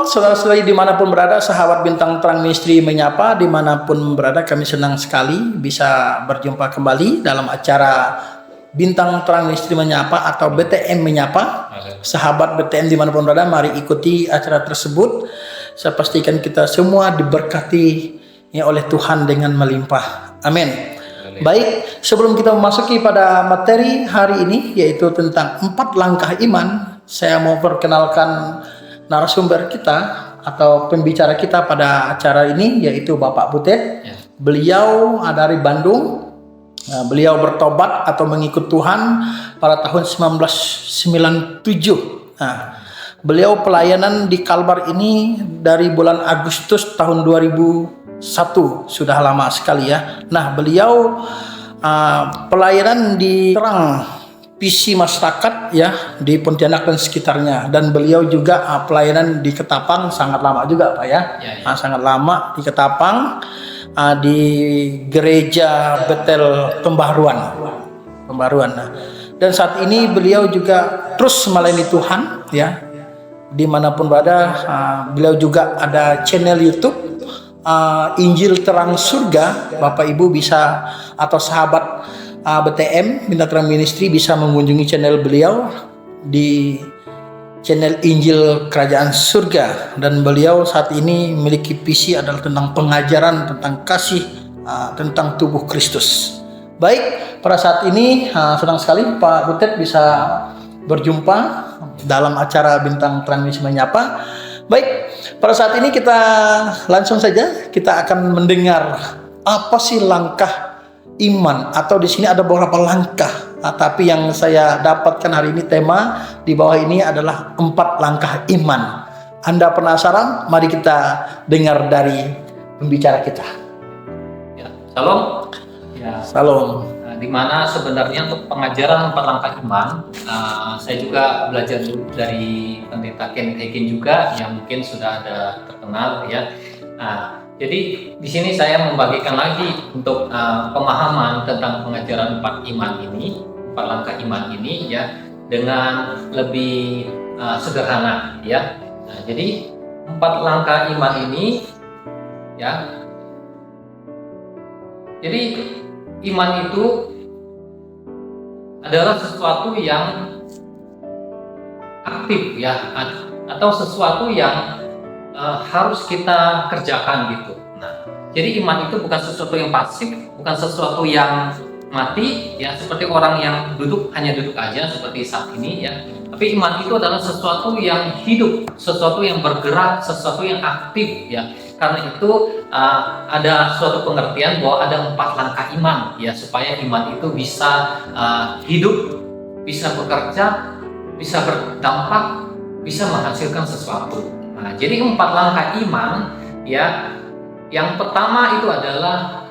Saudara-saudari dimanapun berada, sahabat Bintang Terang Ministry menyapa. Dimanapun berada, kami senang sekali bisa berjumpa kembali dalam acara Bintang Terang Ministry menyapa atau BTM menyapa. Sahabat BTM dimanapun berada, mari ikuti acara tersebut. Saya pastikan kita semua diberkati ya oleh Tuhan dengan melimpah. Amin. Baik, sebelum kita memasuki pada materi hari ini, yaitu tentang 4 langkah iman, saya mau perkenalkan narasumber kita atau pembicara kita pada acara ini, yaitu Bapak Butet. Beliau dari Bandung. Beliau bertobat atau mengikut Tuhan pada tahun 1997. Beliau pelayanan di Kalbar ini dari bulan Agustus tahun 2001, sudah lama sekali ya. Nah, beliau pelayanan di Terang visi masyarakat ya di Pontianak dan sekitarnya, dan beliau juga pelayanan di Ketapang sangat lama juga Pak ya. Sangat lama di Ketapang, di gereja Betel Pembaharuan. Dan saat ini beliau juga terus melayani Tuhan ya dimanapun berada. Beliau juga ada channel YouTube Injil Terang Surga. Bapak Ibu bisa atau sahabat BTM Bintang Terang Ministry bisa mengunjungi channel beliau di channel Injil Kerajaan Surga, dan beliau saat ini memiliki visi adalah tentang pengajaran tentang kasih, tentang tubuh Kristus. Baik, pada saat ini senang sekali Pak Butet bisa berjumpa dalam acara Bintang Terang Ministry menyapa. Baik, pada saat ini kita langsung saja kita akan mendengar apa sih langkah iman, atau di sini ada beberapa langkah. Tapi yang saya dapatkan hari ini tema di bawah ini adalah 4 langkah iman. Anda penasaran? Mari kita dengar dari pembicara kita. Ya, salam. Ya, salam. Di mana sebenarnya untuk pengajaran 4 langkah iman, saya juga belajar dari pendeta Ken Hagin juga, yang mungkin sudah ada terkenal ya. Jadi di sini saya membagikan lagi untuk pemahaman tentang pengajaran 4 langkah iman ini ya dengan lebih sederhana ya. Jadi 4 langkah iman ini ya. Jadi iman itu adalah sesuatu yang aktif ya, atau sesuatu yang harus kita kerjakan gitu. Nah, jadi iman itu bukan sesuatu yang pasif, bukan sesuatu yang mati ya, seperti orang yang hanya duduk aja seperti saat ini ya. Tapi iman itu adalah sesuatu yang hidup, sesuatu yang bergerak, sesuatu yang aktif ya. Karena itu ada suatu pengertian bahwa ada 4 langkah iman ya, supaya iman itu bisa hidup, bisa bekerja, bisa berdampak, bisa menghasilkan sesuatu. Nah, jadi 4 langkah iman ya. Yang pertama itu adalah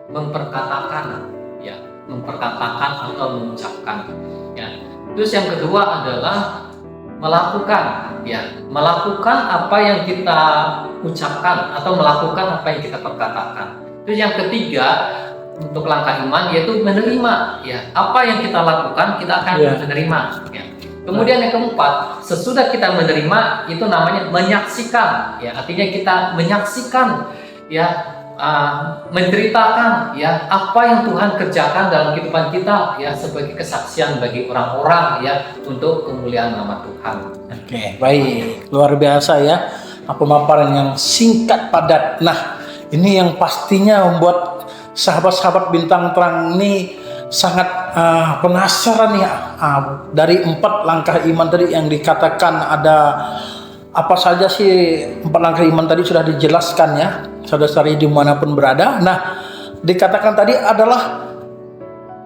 memperkatakan ya, memperkatakan atau mengucapkan ya. Terus yang kedua adalah melakukan ya, melakukan apa yang kita ucapkan atau melakukan apa yang kita perkatakan. Terus yang ketiga untuk langkah iman yaitu menerima ya, apa yang kita lakukan kita akan menerima ya. Kemudian yang keempat, sesudah kita menerima itu namanya menyaksikan ya, artinya kita menyaksikan ya, menceritakan ya apa yang Tuhan kerjakan dalam kehidupan kita ya, sebagai kesaksian bagi orang-orang ya, untuk kemuliaan nama Tuhan. Oke, baik, luar biasa ya, pemaparan yang singkat padat. Nah, ini yang pastinya membuat sahabat-sahabat bintang terang ini sangat penasaran ya, dari 4 langkah iman tadi yang dikatakan ada apa saja sih 4 langkah iman tadi sudah dijelaskan ya, saudara-saudari dimanapun berada. Nah, dikatakan tadi adalah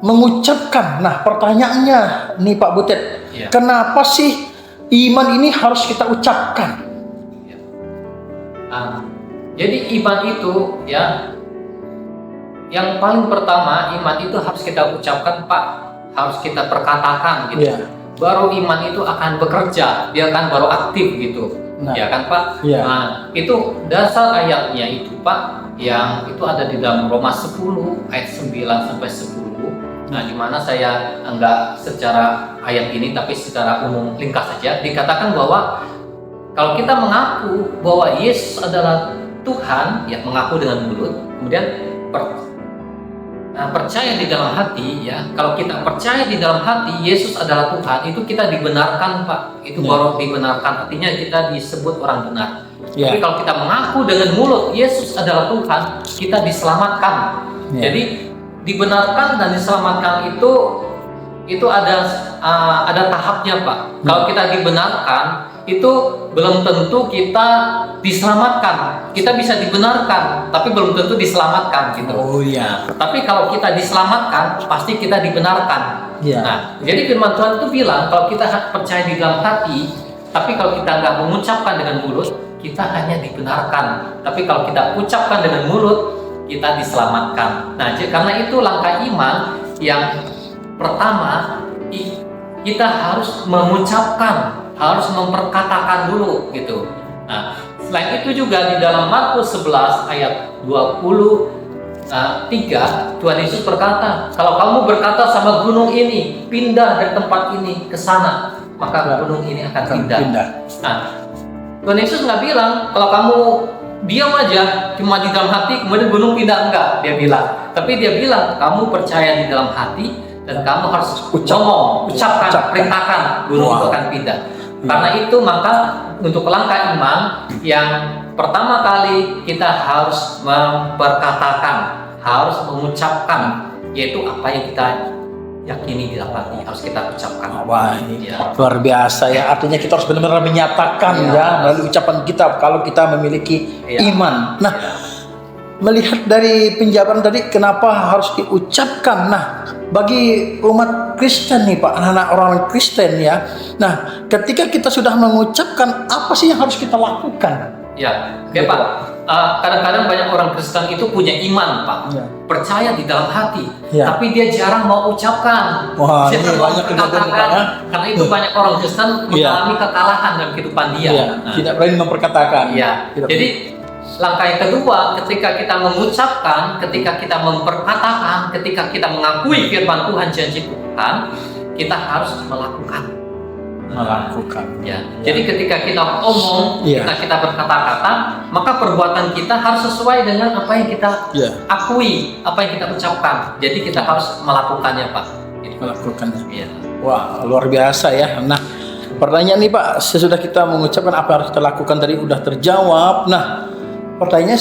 mengucapkan. Nah, pertanyaannya nih Pak Butet, Ya. kenapa sih iman ini harus kita ucapkan? Jadi iman itu ya, yang paling pertama iman itu harus kita ucapkan Pak, harus kita perkatakan gitu. Ya. Baru iman itu akan bekerja, dia kan baru aktif gitu, Nah. ya kan Pak? Ya. Nah, itu dasar ayatnya itu Pak, yang itu ada di dalam Roma 10 ayat 9 sampai 10. Nah, di mana saya enggak secara ayat ini tapi secara umum ringkas saja, dikatakan bahwa kalau kita mengaku bahwa Yesus adalah Tuhan, ya mengaku dengan mulut, kemudian percaya di dalam hati, ya kalau kita percaya di dalam hati Yesus adalah Tuhan, itu kita dibenarkan Pak, itu Ya. baru dibenarkan, artinya kita disebut orang benar. Ya. Tapi kalau kita mengaku dengan mulut Yesus adalah Tuhan, kita diselamatkan. Ya. Jadi dibenarkan dan diselamatkan itu ada tahapnya Pak. Kalau kita dibenarkan itu belum tentu kita diselamatkan. Kita bisa dibenarkan, tapi belum tentu diselamatkan gitu. Oh iya. Tapi kalau kita diselamatkan, pasti kita dibenarkan. Iya. Nah, jadi firman Tuhan itu bilang kalau kita percaya di dalam hati, tapi kalau kita nggak mengucapkan dengan mulut, kita hanya dibenarkan. Tapi kalau kita ucapkan dengan mulut, kita diselamatkan. Nah, karena itu langkah iman yang pertama, kita harus mengucapkan, harus memperkatakan dulu gitu. Nah, selain itu juga di dalam Markus 11 ayat 23, Tuhan Yesus berkata, kalau kamu berkata sama gunung ini, pindah dari tempat ini ke sana, maka gunung ini akan pindah. Nah, Tuhan Yesus nggak bilang kalau kamu diam aja cuma di dalam hati kemudian gunung pindah, enggak, dia bilang. Tapi dia bilang kamu percaya di dalam hati dan kamu harus ucapkan, perintahkan, gunung itu akan pindah. Karena itu maka untuk langkah iman yang pertama kali kita harus memperkatakan, harus mengucapkan, yaitu apa yang kita yakini di dalam hati harus kita ucapkan. Wah, ini Ya. luar biasa ya. Artinya kita harus benar-benar menyatakan ya melalui ucapan kita kalau kita memiliki iman. Nah, melihat dari penjawaban tadi kenapa harus diucapkan. Nah, bagi umat Kristen nih Pak, anak-anak orang Kristen ya. Nah, ketika kita sudah mengucapkan, apa sih yang harus kita lakukan? Ya, oke Pak. Kadang-kadang banyak orang Kristen itu punya iman Pak, Ya. percaya di dalam hati, Ya. tapi dia jarang mau ucapkan. Wah, ini Jarang mau banyak kejadian perkatakan. Pak, ya. Karena itu banyak orang Kristen mengalami kekalahan dalam kehidupan dia. Ya, Nah, tidak berani memperkatakan. iya. Tidak Jadi langkah yang kedua, ketika kita mengucapkan, ketika kita memperkatakan, ketika kita mengakui firman Tuhan, janji Tuhan, kita harus melakukan. melakukan. Ya. Jadi ketika kita omong, kita berkata-kata, maka perbuatan kita harus sesuai dengan apa yang kita akui, apa yang kita ucapkan. Jadi kita harus melakukannya, Pak. Melakukannya. Ya. Wah, luar biasa ya. Nah, pertanyaan nih Pak, sesudah kita mengucapkan apa yang harus kita lakukan tadi udah terjawab. Nah, pertanyaannya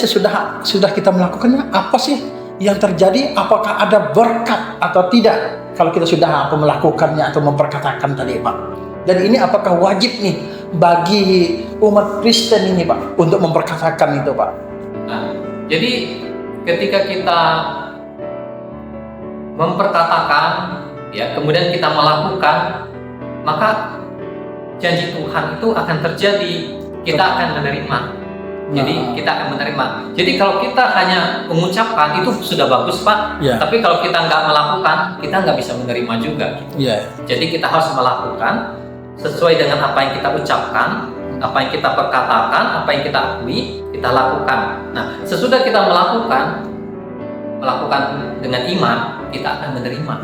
sudah kita melakukannya, apa sih yang terjadi? Apakah ada berkat atau tidak kalau kita sudah melakukannya atau memperkatakan tadi Pak? Dan ini apakah wajib nih bagi umat Kristen ini Pak untuk memperkatakan itu Pak? Nah, jadi ketika kita memperkatakan, ya kemudian kita melakukan, maka janji Tuhan itu akan terjadi. Kita akan menerima. Jadi kita akan menerima. Jadi kalau kita hanya mengucapkan itu sudah bagus Pak. Tapi kalau kita nggak melakukan, kita nggak bisa menerima juga. Jadi kita harus melakukan sesuai dengan apa yang kita ucapkan, apa yang kita perkatakan, apa yang kita akui, kita lakukan. Nah, sesudah kita melakukan dengan iman, kita akan menerima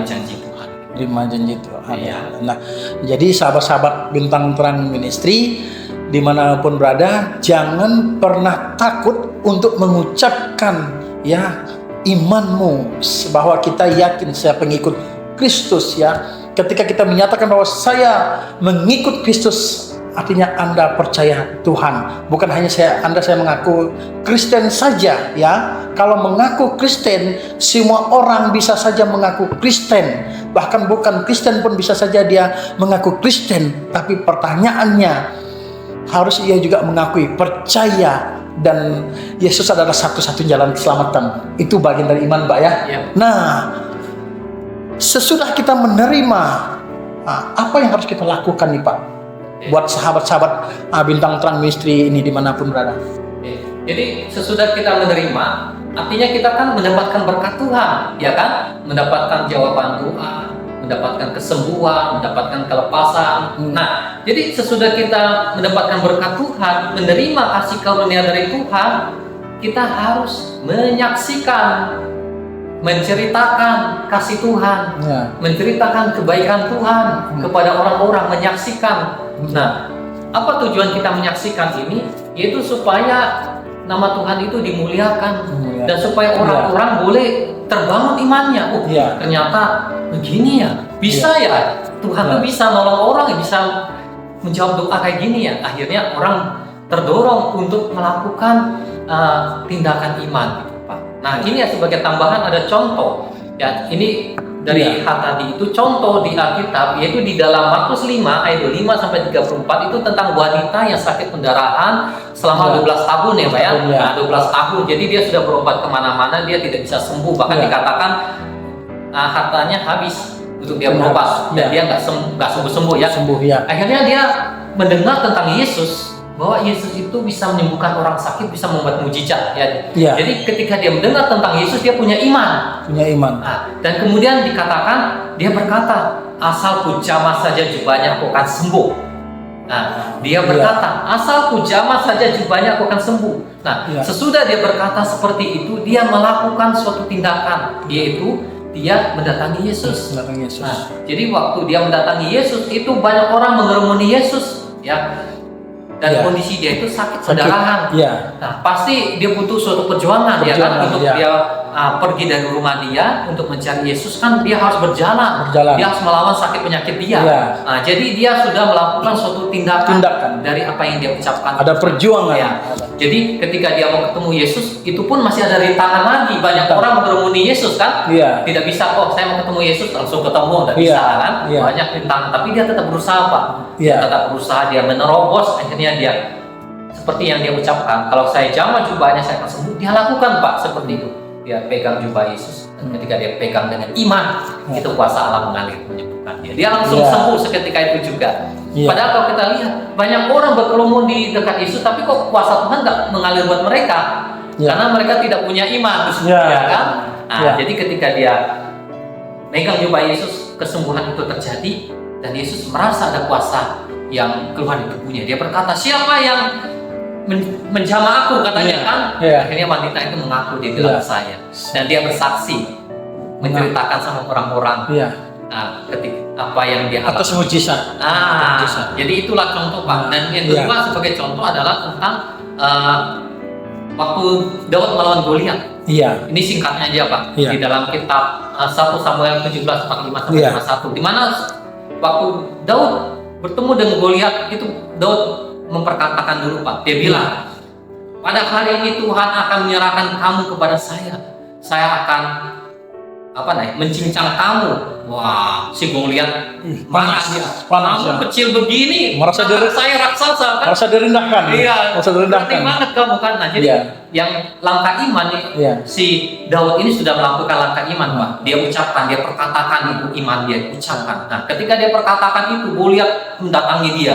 janji Tuhan. Menerima janji Tuhan. Nah, jadi sahabat-sahabat Bintang Terang Ministry dimanapun berada, jangan pernah takut untuk mengucapkan ya imanmu bahwa kita yakin saya pengikut Kristus ya. Ketika kita menyatakan bahwa saya mengikut Kristus, artinya Anda percaya Tuhan. Bukan hanya saya mengaku Kristen saja ya. Kalau mengaku Kristen, semua orang bisa saja mengaku Kristen. Bahkan bukan Kristen pun bisa saja dia mengaku Kristen. Tapi pertanyaannya, harus ia juga mengakui percaya dan Yesus adalah satu-satunya jalan keselamatan. Itu bagian dari iman, Pak ya. Nah, sesudah kita menerima, apa yang harus kita lakukan nih Pak? Buat sahabat-sahabat Bintang Terang Ministry ini dimanapun berada. Jadi sesudah kita menerima, artinya kita kan mendapatkan berkat Tuhan, ya kan? Mendapatkan jawaban doa, mendapatkan kesembuhan, mendapatkan kelepasan. Nah, jadi sesudah kita mendapatkan berkat Tuhan, menerima kasih karunia dari Tuhan, kita harus menyaksikan, menceritakan kasih Tuhan, menceritakan kebaikan Tuhan kepada orang-orang, menyaksikan. Nah, apa tujuan kita menyaksikan ini? Yaitu supaya nama Tuhan itu dimuliakan dan supaya orang-orang boleh terbangun imannya. Ternyata begini ya, bisa ya, Tuhan tuh bisa nolong orang, bisa menjawab doa kayak gini ya. Akhirnya orang terdorong untuk melakukan tindakan iman, gitu, Pak. Nah, ini ya sebagai tambahan ada contoh ya. Ini dari hal tadi itu contoh di Alkitab, yaitu di dalam Markus 5 ayat 25 sampai 34 itu tentang wanita yang sakit pendarahan selama 12 tahun ya Pak ya. Nah, 12 tahun. Jadi dia sudah berobat kemana-mana, dia tidak bisa sembuh. Bahkan dikatakan hartanya habis untuk dia berobat dan dia nggak sembuh-sembuh ya. Akhirnya dia mendengar tentang Yesus, bahwa Yesus itu bisa menyembuhkan orang sakit, bisa membuat mujizat ya. Jadi ketika dia mendengar tentang Yesus, dia punya iman. Nah, dan kemudian dikatakan, dia berkata, asal ku jamah saja jubahnya aku akan sembuh. Nah, dia berkata, asal ku jamah saja jubahnya aku akan sembuh. Nah, sesudah dia berkata seperti itu, dia melakukan suatu tindakan, yaitu dia mendatangi Yesus. Nah, jadi waktu dia mendatangi Yesus, itu banyak orang mengerumuni Yesus ya. Dan kondisi dia itu sakit pendarahan. Nah, pasti dia butuh suatu perjuangan ya kan, untuk dia pergi dari rumah dia untuk mencari Yesus, kan dia harus berjalan. Dia harus melawan sakit penyakit dia. Nah, jadi dia sudah melakukan suatu tindakan dari apa yang dia ucapkan. Ada perjuangan. Jadi ketika dia mau ketemu Yesus, itu pun masih ada rintangan lagi. Banyak orang mengerumuni Yesus kan, tidak bisa kok saya mau ketemu Yesus langsung ketemu, tidak bisa kan. Banyak rintangan, tapi dia tetap berusaha Pak. Dia tetap berusaha, dia menerobos. Akhirnya dia seperti yang dia ucapkan, kalau saya jamah jubahnya saya akan sembuh. Dia lakukan Pak seperti itu. Dia pegang jubah Yesus, dan ketika dia pegang dengan iman, itu kuasa Allah mengalir menyembuhkan dia. Dia langsung sembuh seketika itu juga. Padahal kalau kita lihat, banyak orang berkerumun di dekat Yesus, tapi kok kuasa Tuhan nggak mengalir buat mereka? Karena mereka tidak punya iman, ya kan? Nah, jadi ketika dia pegang jubah Yesus, kesembuhan itu terjadi, dan Yesus merasa ada kuasa yang keluar di tubuhnya. Dia berkata, siapa yang menjamah aku, katanya kan. Akhirnya wanita itu mengaku dia bilang saya, dan dia bersaksi menceritakan sama orang-orang ketika apa yang dia atas mujizat. Jadi itulah contoh Pak. Dan yang kedua sebagai contoh adalah tentang waktu Daud melawan Goliat. Ini singkatnya aja Pak. Di dalam kitab 1 Samuel 17:45-51, di mana waktu Daud bertemu dengan Goliat itu, Daud memperkatakan dulu Pak. Dia bilang, pada hari ini Tuhan akan menyerahkan kamu kepada saya. Saya akan mencincang kamu. Wah, si Goliat panas dia. Kamu kecil begini, merasa saya raksasa kan? Merasa direndahkan. Merasa direndahkan banget kamu kan. Nah, jadi yang langkah iman nih, si Daud ini sudah melakukan langkah iman Pak. Dia ucapkan, dia perkatakan itu iman dia ucapkan. Nah, ketika dia perkatakan itu, Goliat mendatangi dia.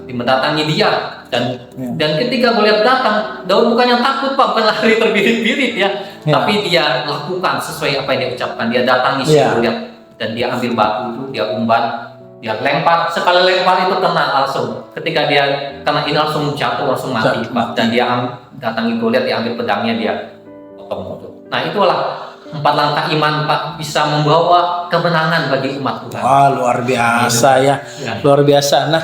Mendatangi dia dan ketika Goliat datang, Daud bukannya takut Pak, bukan lari terbirit-birit tapi dia lakukan sesuai apa yang dia ucapkan. Dia datangi si Goliat dan dia ambil batu itu, dia umban, dia lempar. Sekali lempar itu kena langsung. Ketika dia kena ini langsung jatuh, langsung mati Pak. Dan dia datangi Goliat, dia ambil pedangnya, dia potong itu. Nah, itulah 4 langkah iman Pak, bisa membawa kemenangan bagi umat Tuhan. Wah, luar biasa ya. Luar biasa. Nah,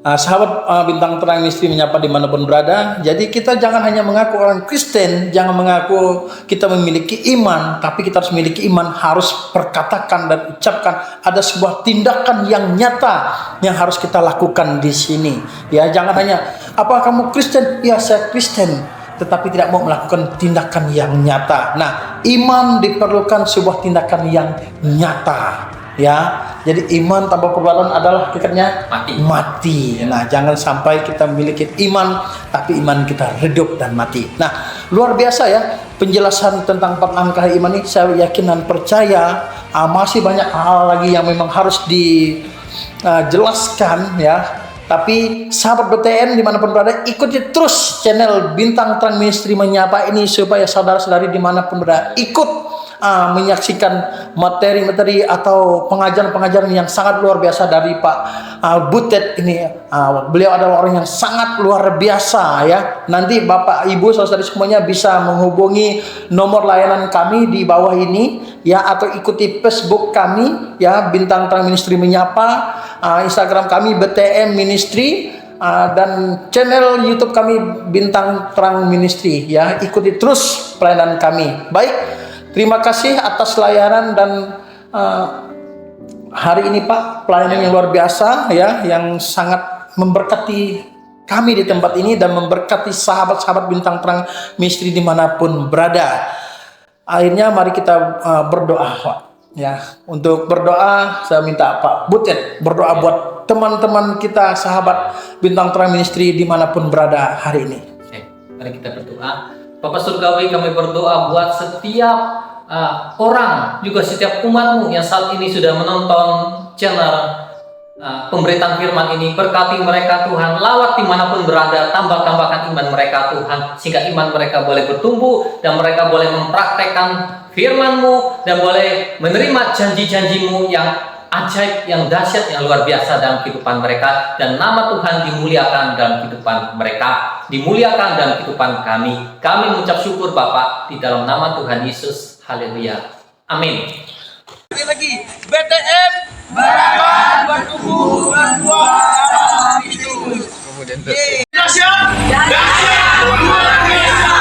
sahabat Bintang Terang Ministry menyapa dimanapun berada. Jadi kita jangan hanya mengaku orang Kristen, jangan mengaku kita memiliki iman, tapi kita harus memiliki iman, harus perkatakan dan ucapkan. Ada sebuah tindakan yang nyata yang harus kita lakukan di sini. Ya, jangan hanya, apa kamu Kristen? Ya, saya Kristen, tetapi tidak mau melakukan tindakan yang nyata. Nah, iman diperlukan sebuah tindakan yang nyata. Ya, jadi iman tanpa perbuatan adalah hakikatnya mati. Nah, jangan sampai kita memiliki iman tapi iman kita redup dan mati. Nah, luar biasa ya penjelasan tentang 4 langkah iman ini. Saya yakin dan percaya masih banyak hal lagi yang memang harus dijelaskan ya. Tapi sahabat BTN dimanapun berada, ikuti terus channel Bintang Terang Ministry menyapa ini supaya saudara-saudari dimanapun berada ikut menyaksikan materi-materi atau pengajaran-pengajaran yang sangat luar biasa dari Pak Butet ini. Beliau adalah orang yang sangat luar biasa ya. Nanti Bapak Ibu saudara semuanya bisa menghubungi nomor layanan kami di bawah ini ya, atau ikuti Facebook kami ya, Bintang Terang Ministry menyapa, Instagram kami BTM Ministry, dan channel YouTube kami Bintang Terang Ministry ya. Ikuti terus pelayanan kami. Baik, terima kasih atas layanan dan hari ini Pak, pelayanan yang luar biasa ya, yang sangat memberkati kami di tempat ini dan memberkati sahabat-sahabat Bintang Terang Ministry dimanapun berada. Akhirnya mari kita berdoa Pak ya. Untuk berdoa saya minta Pak Butet berdoa buat teman-teman kita sahabat Bintang Terang Ministry dimanapun berada hari ini. Oke, mari kita berdoa. Bapak Surgawi, kami berdoa buat setiap orang, juga setiap umat-Mu yang saat ini sudah menonton channel pemberitaan firman ini. Berkati mereka Tuhan, lawat dimanapun berada, tambahkan iman mereka Tuhan, sehingga iman mereka boleh bertumbuh dan mereka boleh mempraktekkan firman-Mu dan boleh menerima janji-janji-Mu yang ajaib, yang dahsyat, yang luar biasa dalam kehidupan mereka, dan nama Tuhan dimuliakan dalam kehidupan mereka, dimuliakan dalam kehidupan kami. Kami mengucap syukur Bapak di dalam nama Tuhan Yesus. Haleluya. Amin. Lagi BTN berakan bertumbuh berbuah hidup. Kemudian dahsyat luar biasa.